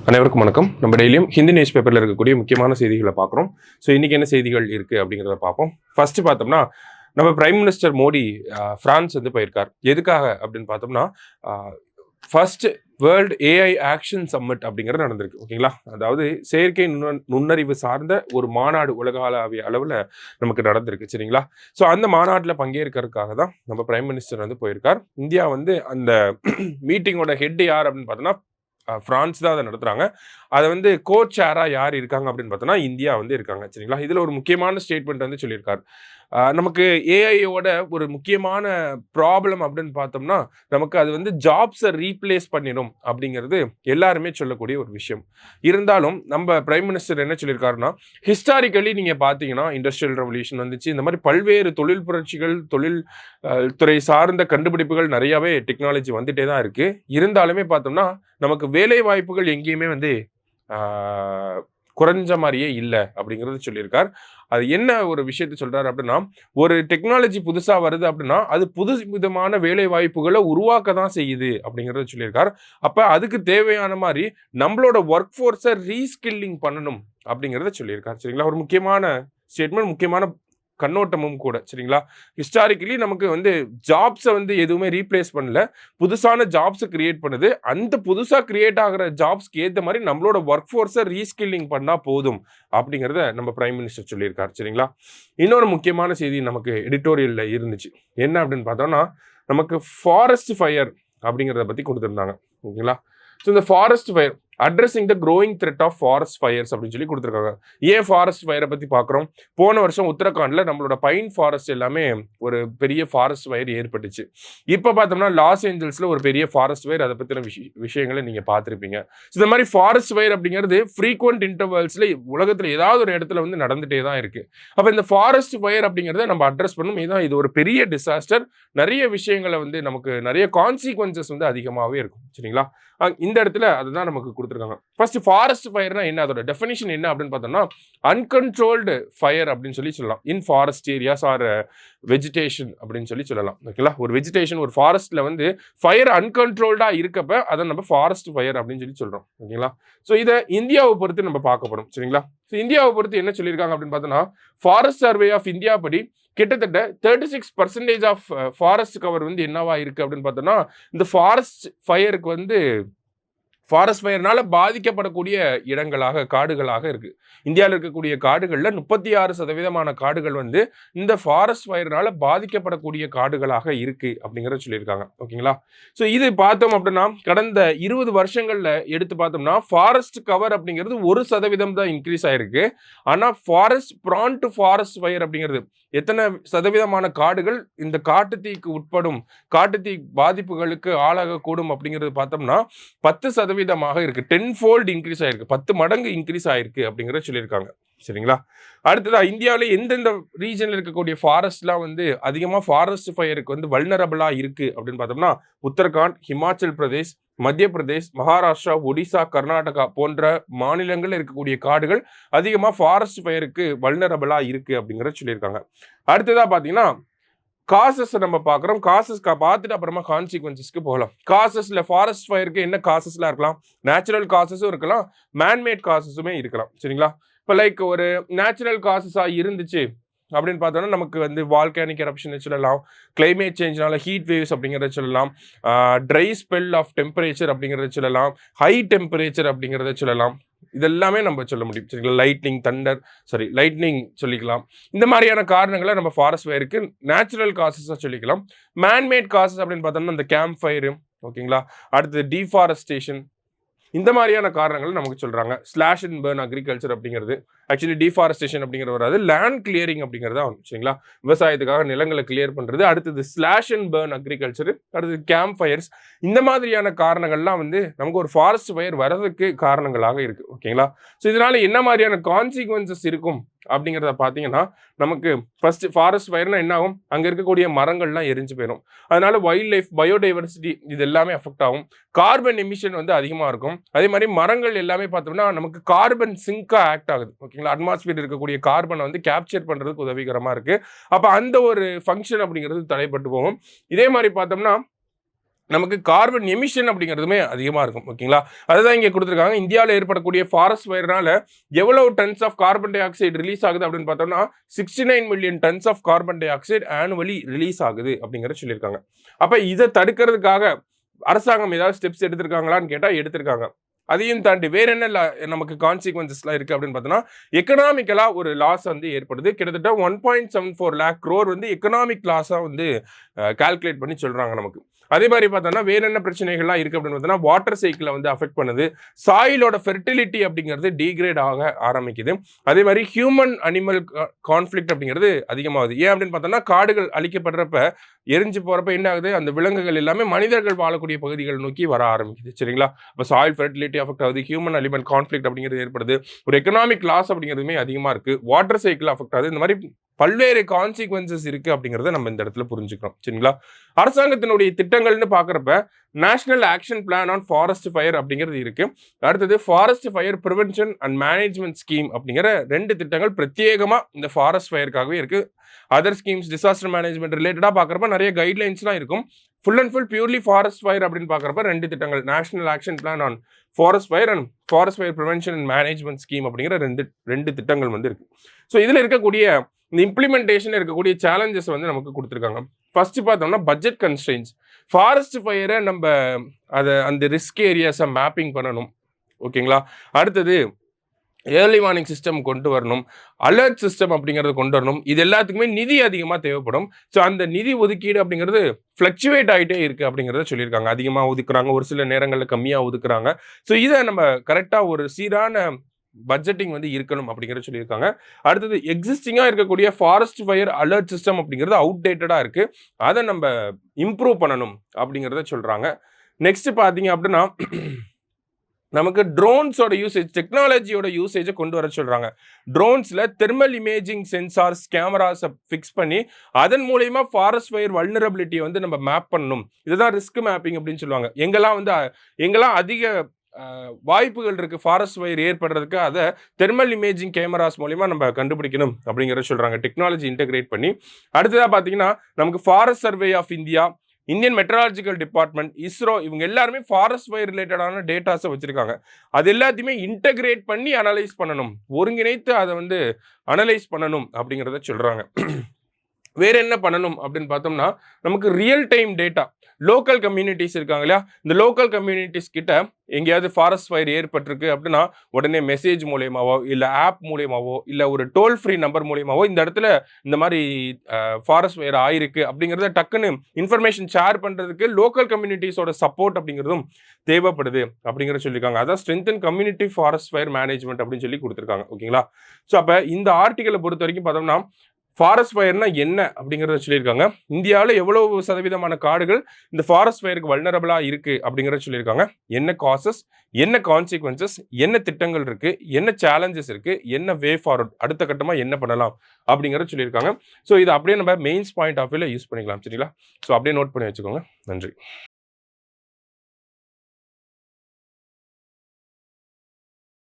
அனைவருக்கும் வணக்கம். நம்ம டெய்லியும் ஹிந்தி நியூஸ் பேப்பரில் இருக்கக்கூடிய முக்கியமான செய்திகளை பார்க்குறோம். ஸோ இன்றைக்கி என்ன செய்திகள் இருக்குது அப்படிங்கிறத பார்ப்போம். ஃபர்ஸ்ட் பார்த்தோம்னா நம்ம பிரைம் மினிஸ்டர் மோடி ஃப்ரான்ஸ் வந்து போயிருக்கார். எதுக்காக அப்படின்னு பார்த்தோம்னா first world AI action summit அப்படிங்கிறது நடந்திருக்கு. ஓகேங்களா, அதாவது செயற்கை நுண்ணறிவு சார்ந்த ஒரு மாநாடு உலகளாவிய அளவில் நமக்கு நடந்திருக்கு. சரிங்களா, ஸோ அந்த மாநாட்டில் பங்கேற்கிறதுக்காக தான் நம்ம பிரைம் மினிஸ்டர் வந்து போயிருக்கார். இந்தியா வந்து அந்த மீட்டிங்கோட ஹெட் யார் அப்படின்னு பார்த்தோம்னா ஃப்ரான்ஸ் தான் அதை நடத்துகிறாங்க. அதை வந்து கோச் சேராக யார் இருக்காங்க அப்படின்னு பார்த்தோன்னா இந்தியா வந்து இருக்காங்க. சரிங்களா, இதில் ஒரு முக்கியமான ஸ்டேட்மெண்ட் வந்து சொல்லியிருக்காரு. நமக்கு ஏஐயோட ஒரு முக்கியமான ப்ராப்ளம் அப்படின்னு பார்த்தோம்னா நமக்கு அது வந்து ஜாப்ஸை ரீப்ளேஸ் பண்ணிடும் அப்படிங்கிறது எல்லாருமே சொல்லக்கூடிய ஒரு விஷயம். இருந்தாலும் நம்ம பிரைம் மினிஸ்டர் என்ன சொல்லியிருக்காருன்னா, ஹிஸ்டாரிக்கலி நீங்கள் பார்த்தீங்கன்னா இண்டஸ்ட்ரியல் ரெவல்யூஷன் வந்துச்சு, இந்த மாதிரி பல்வேறு தொழில் புரட்சிகள், தொழில் துறை சார்ந்த கண்டுபிடிப்புகள் நிறையாவே டெக்னாலஜி வந்துட்டே தான் இருக்கு. இருந்தாலுமே பார்த்தோம்னா நமக்கு வேலை வாய்ப்புகள் எங்கேயுமே வந்து குறைஞ்ச மாதிரியே இல்லை அப்படிங்கிறது சொல்லியிருக்கார். அது என்ன ஒரு விஷயத்த சொல்றாரு அப்படின்னா, ஒரு டெக்னாலஜி புதுசா வருது அப்படின்னா அது புது விதமான வேலை வாய்ப்புகளை உருவாக்க தான் செய்யுது அப்படிங்கிறத சொல்லியிருக்கார். அப்ப அதுக்கு தேவையான மாதிரி நம்மளோட ஒர்க் ஃபோர்ஸை ரீஸ்கில்லிங் பண்ணணும் அப்படிங்கிறத சொல்லியிருக்கார். சரிங்களா, ஒரு முக்கியமான ஸ்டேட்மெண்ட், முக்கியமான கண்ணோட்டமும் கூட. சரிங்களா, ஹிஸ்டாரிக்கலி நமக்கு வந்து ஜாப்ஸை வந்து எதுவுமே ரீப்ளேஸ் பண்ணல, புதுசான ஜாப்ஸை கிரியேட் பண்ணுது. அந்த புதுசாக கிரியேட் ஆகிற ஜாப்ஸ்க்கு ஏற்ற மாதிரி நம்மளோட ஒர்க் ஃபோர்ஸை ரீஸ்கில்லிங் பண்ணால் போதும் அப்படிங்கிறத நம்ம பிரைம் மினிஸ்டர் சொல்லியிருக்காரு. சரிங்களா, இன்னொரு முக்கியமான செய்தி நமக்கு எடிட்டோரியலில் இருந்துச்சு. என்ன அப்படின்னு பார்த்தோம்னா நமக்கு ஃபாரஸ்ட் ஃபயர் அப்படிங்கிறத பற்றி கொடுத்துருந்தாங்க. ஓகேங்களா, ஸோ இந்த forest fire addressing the growing threat of forest fires அப்படின்னு சொல்லி கொடுத்துருக்காங்க. ஏன் ஃபாரஸ்ட் ஃபயரை பற்றி பார்க்குறோம்? போன வருஷம் உத்தரகாண்டில் நம்மளோட பைன் ஃபாரஸ்ட் எல்லாமே ஒரு பெரிய ஃபாரஸ்ட் ஃபயர் ஏற்பட்டுச்சு. இப்போ பார்த்தோம்னா லாஸ் ஏஞ்சல்ஸில் ஒரு பெரிய ஃபாரஸ்ட் ஃபயர், அதை பற்றின விஷயங்களை நீங்கள் பார்த்துருப்பீங்க. இந்த மாதிரி ஃபாரஸ்ட் ஃபயர் அப்படிங்கிறது ஃப்ரீக்வெண்ட் இன்டர்வல்ஸில் உலகத்தில் ஏதாவது ஒரு இடத்துல வந்து நடந்துகிட்டே தான் இருக்குது. அப்போ இந்த ஃபாரஸ்ட் ஃபயர் அப்படிங்கிறத நம்ம அட்ரஸ் பண்ணணும். இதுதான் இது ஒரு பெரிய டிசாஸ்டர். நிறைய விஷயங்களை வந்து நமக்கு நிறைய கான்சிக்வன்சஸ் வந்து அதிகமாகவே இருக்கும். சரிங்களா, இந்த இடத்துல அதுதான் நமக்கு கொடுத்துருக்காங்க. ஃபர்ஸ்ட் ஃபாரஸ்ட் ஃபயர்னா என்ன, அதோட டெஃபினிஷன் என்ன அப்படின்னு பார்த்தோம்னா அன்கண்ட்ரோல்டு ஃபயர் அப்படின்னு சொல்லலாம். In forest areas or vegetation அப்படின்னு சொல்லலாம். ஓகேங்களா, ஒரு வெஜிடேஷன் ஒரு ஃபாரஸ்ட்ல வந்து ஃபயர் அன்கண்ட்ரோல்டா இருக்கப்ப அதை நம்ம ஃபாரஸ்ட் ஃபயர் அப்படின்னு சொல்றோம். ஓகேங்களா, ஸோ இதை இந்தியாவை பொறுத்து நம்ம பார்க்க போறோம். சரிங்களா, ஸோ இந்தியாவை பொறுத்து என்ன சொல்லியிருக்காங்க அப்படின்னு பார்த்தோம்னா ஃபாரஸ்ட் சர்வே ஆஃப் இந்தியா படி கிட்டத்தட்ட 36% ஆஃப் ஃபாரஸ்ட் கவர் வந்து என்னவா இருக்கு அப்படின்னு பார்த்தோம்னா இந்த ஃபாரஸ்ட் ஃபயருக்கு வந்து ஃபாரஸ்ட் ஃபயர்னால பாதிக்கப்படக்கூடிய இடங்களாக, காடுகளாக இருக்கு. இந்தியாவில் இருக்கக்கூடிய காடுகளில் 36% காடுகள் வந்து இந்த ஃபாரஸ்ட் ஃபயர்னால பாதிக்கப்படக்கூடிய காடுகளாக இருக்கு அப்படிங்கிறத சொல்லியிருக்காங்க. ஓகேங்களா, ஸோ இது பார்த்தோம் அப்படின்னா கடந்த 20 வருஷங்கள்ல எடுத்து பார்த்தோம்னா ஃபாரஸ்ட் கவர் அப்படிங்கிறது 1% தான் இன்க்ரீஸ் ஆயிருக்கு. ஆனால் forest prone to forest fire அப்படிங்கிறது எத்தனை சதவீதமான காடுகள் இந்த காட்டுத்தீக்கு உட்படும், காட்டுத்தீ பாதிப்புகளுக்கு ஆளாகக்கூடும் அப்படிங்கிறது பார்த்தோம்னா 10% இருக்கு. 10-fold இன்க்ரீஸ் ஆயிருக்கு, 10 மடங்கு இன்க்ரீஸ் ஆயிருக்கு அப்படிங்கிறத சொல்லியிருக்காங்க. சரிங்களா, அடுத்ததா இந்தியாவில எந்தெந்த ரீஜன்ல இருக்கக்கூடிய ஃபாரஸ்ட்லாம் வந்து அதிகமாக ஃபாரஸ்ட் ஃபயருக்கு வந்து வல்னரபிளா இருக்கு அப்படின்னு பார்த்தோம்னா உத்தரகாண்ட், ஹிமாச்சல் பிரதேஷ், மத்திய பிரதேஷ், மகாராஷ்டிரா, ஒடிசா, கர்நாடகா போன்ற மாநிலங்களில் இருக்கக்கூடிய காடுகள் அதிகமாக ஃபாரஸ்ட் ஃபயருக்கு வல்னரபிளா இருக்கு அப்படிங்கிறத சொல்லியிருக்காங்க. அடுத்ததா பார்த்தீங்கன்னா காசஸ் நம்ம பார்க்குறோம். காசஸ் பார்த்துட்டு அப்புறமா கான்சிக்வன்சஸ்க்கு போகலாம். காசஸ்ல ஃபாரஸ்ட் ஃபயருக்கு என்ன காசஸ்லாம் இருக்கலாம்? நேச்சுரல் காசஸும் இருக்கலாம், மேன்மேட் காசஸுமே இருக்கலாம். சரிங்களா, இப்போ லைக் ஒரு நேச்சுரல் காசஸாக இருந்துச்சு அப்படின்னு பார்த்தோம்னா நமக்கு வந்து வால்கானிக் எரப்ஷன் சொல்லலாம், கிளைமேட் சேஞ்ச்னால ஹீட் வேவ்ஸ் அப்படிங்கிறத சொல்லலாம், ட்ரை ஸ்பெல் ஆஃப் டெம்பரேச்சர் அப்படிங்கிறத சொல்லலாம், ஹை டெம்பரேச்சர் அப்படிங்கிறத சொல்லலாம். இதெல்லாமே நம்ம சொல்ல முடியும். சரிங்களா, லைட்னிங் சொல்லிக்கலாம். இந்த மாதிரியான காரணங்களை நம்ம ஃபாரஸ்ட் ஃபயருக்கு நேச்சுரல் காசஸாக சொல்லிக்கலாம். மேன்மேட் காசஸ் அப்படின்னு பார்த்தோம்னா இந்த கேம்ப் ஃபயரு, ஓகேங்களா, அடுத்தது டீஃபாரஸ்டேஷன், இந்த மாதிரியான காரணங்கள் நமக்கு சொல்றாங்க. ஸ்லாஷ் அண்ட் பர்ன் அக்ரிகல்ச்சர் அப்படிங்கிறது ஆக்சுவலி டீஃபாரஸ்டேஷன் அப்படிங்கிற வராது, லேண்ட் கிளியரிங் அப்படிங்கிறதா வந்து. சரிங்களா, விவசாயத்துக்காக நிலங்களை கிளியர் பண்றது. அடுத்தது ஸ்லாஷ் அண்ட் பர்ன் அக்ரிகல்ச்சர், அடுத்தது கேம்ப் ஃபயர்ஸ். இந்த மாதிரியான காரணங்கள்லாம் வந்து நமக்கு ஒரு ஃபாரஸ்ட் ஃபயர் வர்றதுக்கு காரணங்களாக இருக்கு. ஓகேங்களா, ஸோ இதனால என்ன மாதிரியான கான்சிக்வன்சஸ் இருக்கும் அப்படிங்கிறத பார்த்தீங்கன்னா நமக்கு ஃபர்ஸ்ட் ஃபாரஸ்ட் ஃபயர்னா என்ன ஆகும், அங்கே இருக்கக்கூடிய மரங்கள்லாம் எரிஞ்சு போயிடும். அதனால வைல்ட் லைஃப், பயோடைவர்சிட்டி இது எல்லாமே அஃபெக்ட் ஆகும். கார்பன் எமிஷன் வந்து அதிகமாக இருக்கும். அதே மாதிரி மரங்கள் எல்லாமே பார்த்தோம்னா நமக்கு கார்பன் சிங்காக ஆக்ட் ஆகுது. ஓகேங்களா, அட்மாஸ்பியர் இருக்கக்கூடிய கார்பனை வந்து கேப்சர் பண்ணுறதுக்கு உதவிகரமாக இருக்குது. அப்போ அந்த ஒரு ஃபங்க்ஷன் அப்படிங்கிறது தடைப்பட்டு போகும். இதே மாதிரி பார்த்தோம்னா நமக்கு கார்பன் எமிஷன் அப்படிங்கிறதுமே அதிகமாக இருக்கும். ஓகேங்களா, அதுதான் இங்கே கொடுத்துருக்காங்க. இந்தியாவில் ஏற்படக்கூடிய ஃபாரஸ்ட் ஃபயர்னால எவ்வளவு tons of carbon dioxide release ஆகுது அப்படின்னு பார்த்தோம்னா 69 million tons of carbon dioxide annually release ஆகுது அப்படிங்கிறத சொல்லியிருக்காங்க. அப்போ இதை தடுக்கிறதுக்காக அரசாங்கம் ஏதாவது ஸ்டெப்ஸ் எடுத்திருக்காங்களான்னு கேட்டால் எடுத்திருக்காங்க. அதையும் தாண்டி வேற என்ன நமக்கு கான்சிக்வன்சஸ்லாம் இருக்கு அப்படின்னு பார்த்தோம்னா எக்கனாமிக்கலா ஒரு லாஸ் வந்து ஏற்படுது. கிட்டத்தட்ட 1.74 lakh crore வந்து எக்கனாமிக் லாஸா வந்து கால்குலேட் பண்ணி சொல்றாங்க நமக்கு. அதே மாதிரி பார்த்தோம்னா வேற என்ன பிரச்சனைகள்லாம் இருக்கு அப்படின்னு பார்த்தோம்னா வாட்டர் சைக்கிளை வந்து அஃபெக்ட் பண்ணுது. சாயிலோட ஃபெர்டிலிட்டி அப்படிங்கிறது டீக்ரேட் ஆக ஆரம்பிக்குது. அதே மாதிரி ஹியூமன் அனிமல் கான்ஃபிளிக்ட் அப்படிங்கிறது அதிகமாகுது. ஏன் அப்படின்னு பார்த்தோம்னா காடுகள் அழிக்கப்படுறப்ப எரிஞ்சு போறப்ப என்ன ஆகுது, அந்த விலங்குகள் எல்லாமே மனிதர்கள் வாழக்கூடிய பகுதிகள் நோக்கி வர ஆரம்பிக்குது. சரிங்களா, அப்போ சாயில் ஃபெர்டிலிட்டி அஃபெக்ட் ஆகுது, ஹியூமன் அனிமல் கான்ஃபிளிக்ட் அப்படிங்கிறது ஏற்படுது, ஒரு எக்கனாமிக் லாஸ் அப்படிங்கிறதுமே அதிகமா இருக்கு, வாட்டர் சைக்கிள் அஃபெக்ட் ஆகுது. இந்த மாதிரி பல்வேறு கான்சிக்வன்சஸ் இருக்கு அப்படிங்கிறத நம்ம இந்த இடத்துல புரிஞ்சுக்கிறோம். சரிங்களா, அரசாங்கத்தினுடைய திட்டங்கள்னு பாக்குறப்ப national action plan on forest fire அப்படிங்கிறது இருக்கு. அடுத்தது forest fire prevention and management scheme அப்படிங்கிற 2 திட்டங்கள் பிரத்யேகமா இந்த ஃபாரஸ்ட் ஃபயருக்காகவே இருக்கு. அதர் ஸ்கீம்ஸ் டிசாஸ்டர் மேனேஜ்மெண்ட் ரிலேட்டடா பாக்குறப்ப நிறைய கைட்லைன்ஸ்லாம் இருக்கும். Full and full purely forest fire அப்படின்னு பாக்குறப்ப 2 திட்டங்கள், national action plan on forest fire and forest fire prevention and management scheme அப்படிங்கிற ரெண்டு திட்டங்கள் வந்து இருக்கு. ஸோ இதுல இருக்கக்கூடிய இந்த இம்ப்ளிமெண்டேஷன் இருக்கக்கூடிய சேலஞ்சஸ் வந்து நமக்கு கொடுத்துருக்காங்க. ஃபர்ஸ்ட் பார்த்தோம்னா பட்ஜெட் கன்ஸ்ட்ரெயின்ஸ். ஃபாரஸ்ட் ஃபயரை நம்ம அந்த ரிஸ்க் ஏரியாஸை மேப்பிங் பண்ணணும். ஓகேங்களா, அடுத்தது ஏர்லி வார்னிங் சிஸ்டம் கொண்டு வரணும், அலர்ட் சிஸ்டம் அப்படிங்கிறத கொண்டு வரணும். இது எல்லாத்துக்குமே நிதி அதிகமாக தேவைப்படும். ஸோ அந்த நிதி ஒதுக்கீடு அப்படிங்கிறது ஃப்ளக்சுவேட் ஆகிட்டே இருக்குது அப்படிங்கிறத சொல்லியிருக்காங்க. அதிகமாக ஒதுக்குறாங்க, ஒரு சில நேரங்களில் கம்மியாக ஒதுக்குறாங்க. ஸோ இதை நம்ம கரெக்டாக ஒரு சீரான பட்ஜெட்டிங் வந்து இருக்கணும் அப்படிங்கிறத சொல்லியிருக்காங்க. அடுத்தது எக்ஸிஸ்டிங்காக இருக்கக்கூடிய ஃபாரஸ்ட் ஃபயர் அலர்ட் சிஸ்டம் அப்படிங்கிறது அவுடேட்டடாக இருக்குது, அதை நம்ம இம்ப்ரூவ் பண்ணணும் அப்படிங்கிறத சொல்கிறாங்க. நெக்ஸ்ட் பார்த்தீங்க அப்படின்னா நமக்கு ட்ரோன்ஸோட யூசேஜ், டெக்னாலஜியோட யூசேஜை கொண்டு வர சொல்றாங்க. ட்ரோன்ஸ்ல தெர்மல் இமேஜிங் சென்சார்ஸ், கேமராஸை ஃபிக்ஸ் பண்ணி அதன் மூலயமா ஃபாரஸ்ட் ஃபயர் வல்னரபிலிட்டியை வந்து நம்ம மேப் பண்ணணும். இதுதான் ரிஸ்க் மேப்பிங் அப்படின்னு சொல்லுவாங்க. எங்கெல்லாம் அதிக வாய்ப்புகள் இருக்கு ஃபாரஸ்ட் ஃபயர் ஏற்படுறதுக்கு, அதை தெர்மல் இமேஜிங் கேமராஸ் மூலயமா நம்ம கண்டுபிடிக்கணும் அப்படிங்கிறத சொல்றாங்க, டெக்னாலஜி இன்டெகிரேட் பண்ணி. அடுத்ததாக பார்த்தீங்கன்னா நமக்கு forest survey of India, Indian meteorological department, ISRO, இவங்க எல்லாருமே ஃபாரஸ்ட் ஃபயர் ரிலேட்டடான டேட்டாஸை வச்சிருக்காங்க. அது எல்லாத்தையுமே இன்டெகிரேட் பண்ணி அனலைஸ் பண்ணணும், ஒருங்கிணைத்து அதை வந்து அனலைஸ் பண்ணணும் அப்படிங்கிறத சொல்றாங்க. வேற என்ன பண்ணணும் அப்படின்னு பார்த்தோம்னா நமக்கு real time data, local communities இருக்காங்க இல்லையா, இந்த லோக்கல் கம்யூனிட்டிஸ் கிட்ட எங்கேயாவது ஃபாரஸ்ட் ஃபயர் ஏற்பட்டிருக்கு அப்படின்னா உடனே மெசேஜ் மூலியமாவோ இல்லை ஆப் மூலியமாவோ இல்லை ஒரு டோல் ஃப்ரீ நம்பர் மூலியமாவோ இந்த இடத்துல இந்த மாதிரி ஃபாரஸ்ட் ஃபயர் ஆயிருக்கு அப்படிங்கிறத டக்குன்னு இன்ஃபர்மேஷன் ஷேர் பண்ணுறதுக்கு லோக்கல் கம்யூனிட்டிஸோட சப்போர்ட் அப்படிங்கிறதும் தேவைப்படுது அப்படிங்கிற சொல்லியிருக்காங்க. அதான் strength and community forest fire management அப்படின்னு சொல்லி கொடுத்துருக்காங்க. ஓகேங்களா, ஸோ அப்போ இந்த ஆர்டிக்கலை பொறுத்த வரைக்கும் பார்த்தோம்னா ஃபாரஸ்ட் ஃபயர்னா என்ன அப்படிங்கிறத சொல்லியிருக்காங்க. இந்தியாவில் எவ்வளவு சதவீதமான காடுகள் இந்த ஃபாரஸ்ட் ஃபயருக்கு வல்னரபிளா இருக்கு அப்படிங்கிறத சொல்லியிருக்காங்க. என்ன காசஸ், என்ன கான்சிக்வன்சஸ், என்ன திட்டங்கள் இருக்கு, என்ன சேலஞ்சஸ் இருக்கு, என்ன வே ஃபார்வர்ட், அடுத்த கட்டமா என்ன பண்ணலாம் அப்படிங்கிறத சொல்லியிருக்காங்க. ஸோ இது அப்படியே நம்ம மெயின்ஸ் பாயிண்ட் ஆஃப் வியூல யூஸ் பண்ணிக்கலாம். சரிங்களா, ஸோ அப்படியே நோட் பண்ணி வச்சுக்கோங்க. நன்றி.